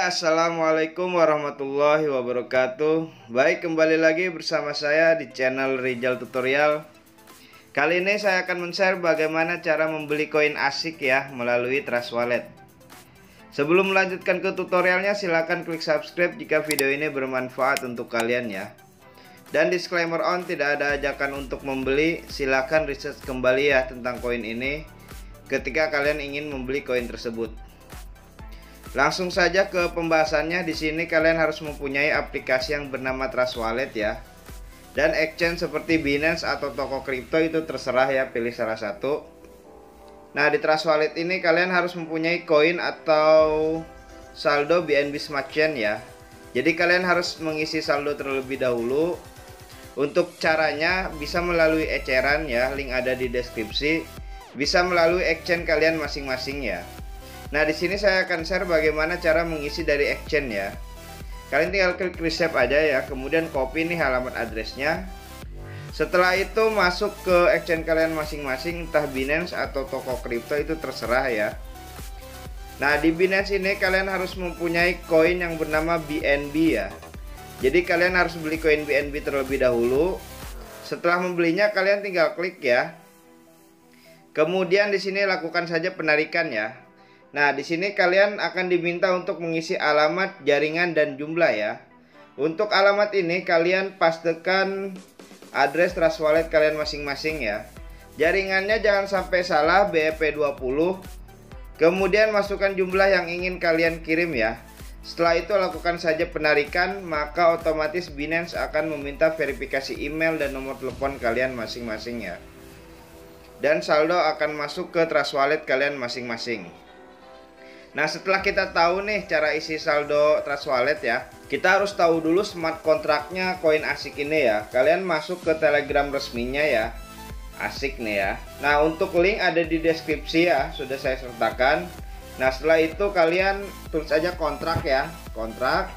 Ya, assalamualaikum warahmatullahi wabarakatuh. Baik, kembali lagi bersama saya di channel Rizal Tutorial. Kali ini saya akan men-share bagaimana cara membeli koin ASIC ya melalui Trust Wallet. Sebelum melanjutkan ke tutorialnya, silahkan klik subscribe jika video ini bermanfaat untuk kalian ya. Dan disclaimer on, tidak ada ajakan untuk membeli. Silahkan research kembali ya tentang koin ini ketika kalian ingin membeli koin tersebut. Langsung saja ke pembahasannya. Di sini kalian harus mempunyai aplikasi yang bernama Trust Wallet ya. Dan exchange seperti Binance atau toko kripto itu terserah ya, pilih salah satu. Nah, di Trust Wallet ini kalian harus mempunyai koin atau saldo BNB Smart Chain ya. Jadi kalian harus mengisi saldo terlebih dahulu. Untuk caranya bisa melalui eceran ya, link ada di deskripsi. Bisa melalui exchange kalian masing-masing ya. Nah, di sini saya akan share bagaimana cara mengisi dari exchange ya. Kalian tinggal klik receipt aja ya, kemudian copy nih halaman addressnya. Setelah itu masuk ke exchange kalian masing-masing, entah Binance atau toko kripto itu terserah ya. Nah, di Binance ini kalian harus mempunyai koin yang bernama BNB ya. Jadi kalian harus beli koin BNB terlebih dahulu. Setelah membelinya kalian tinggal klik ya. Kemudian di sini lakukan saja penarikan ya. Nah, di sini kalian akan diminta untuk mengisi alamat, jaringan, dan jumlah ya. Untuk alamat ini kalian pastekan address Trust Wallet kalian masing-masing ya. Jaringannya jangan sampai salah, BEP20. Kemudian masukkan jumlah yang ingin kalian kirim ya. Setelah itu lakukan saja penarikan, maka otomatis Binance akan meminta verifikasi email dan nomor telepon kalian masing-masing ya. Dan saldo akan masuk ke Trust Wallet kalian masing-masing. Nah, setelah kita tahu nih cara isi saldo Trust Wallet ya, kita harus tahu dulu smart kontraknya koin ASIC ini ya. Kalian masuk ke Telegram resminya ya, ASIC nih ya. Nah, untuk link ada di deskripsi ya, sudah saya sertakan. Nah, setelah itu kalian tulis aja kontrak ya, kontrak.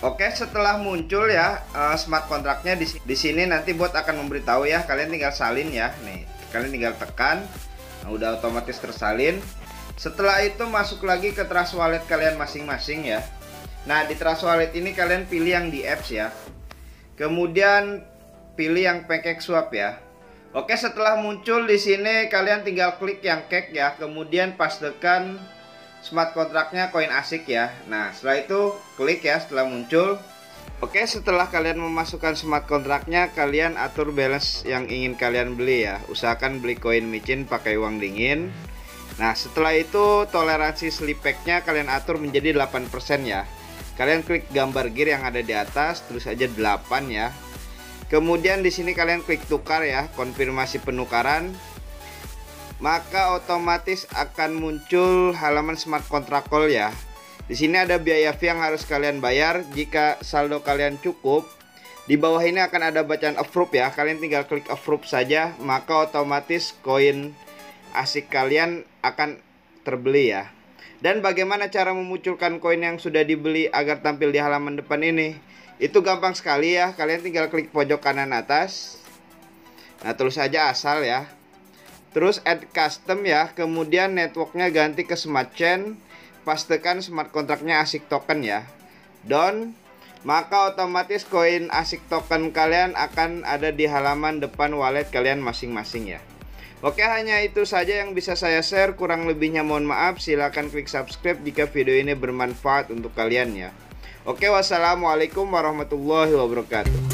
Oke, setelah muncul ya smart kontraknya di sini nanti bot akan memberitahu ya, kalian tinggal salin ya. Nih, kalian tinggal tekan. Nah, udah otomatis tersalin. Setelah itu masuk lagi ke Trust Wallet kalian masing-masing ya. Nah, di Trust Wallet ini kalian pilih yang di apps ya. Kemudian pilih yang PancakeSwap ya. Oke, setelah muncul di sini kalian tinggal klik yang cake ya. Kemudian pastekan smart kontraknya koin ASIC ya. Nah, setelah itu klik ya setelah muncul. Oke, setelah kalian memasukkan smart kontraknya, kalian atur balance yang ingin kalian beli ya. Usahakan beli koin micin pakai uang dingin. Nah, setelah itu toleransi sleep pack-nya kalian atur menjadi 8% ya. Kalian klik gambar gear yang ada di atas, terus aja 8 ya. Kemudian di sini kalian klik tukar ya, konfirmasi penukaran. Maka otomatis akan muncul halaman smart contract call ya. Di sini ada biaya fee yang harus kalian bayar. Jika saldo kalian cukup, di bawah ini akan ada bacaan approve ya. Kalian tinggal klik approve saja, maka otomatis koin ASIC kalian akan terbeli ya. Dan bagaimana cara memunculkan koin yang sudah dibeli agar tampil di halaman depan ini? Itu gampang sekali ya. Kalian tinggal klik pojok kanan atas. Nah, tulis saja asal ya. Terus add custom ya. Kemudian networknya ganti ke Smart Chain. Pastekan smart kontraknya ASIC token ya. Done. Maka otomatis koin ASIC token kalian akan ada di halaman depan wallet kalian masing-masing ya. Oke, hanya itu saja yang bisa saya share. Kurang lebihnya mohon maaf. Silahkan klik subscribe jika video ini bermanfaat untuk kalian ya. Oke, wassalamualaikum warahmatullahi wabarakatuh.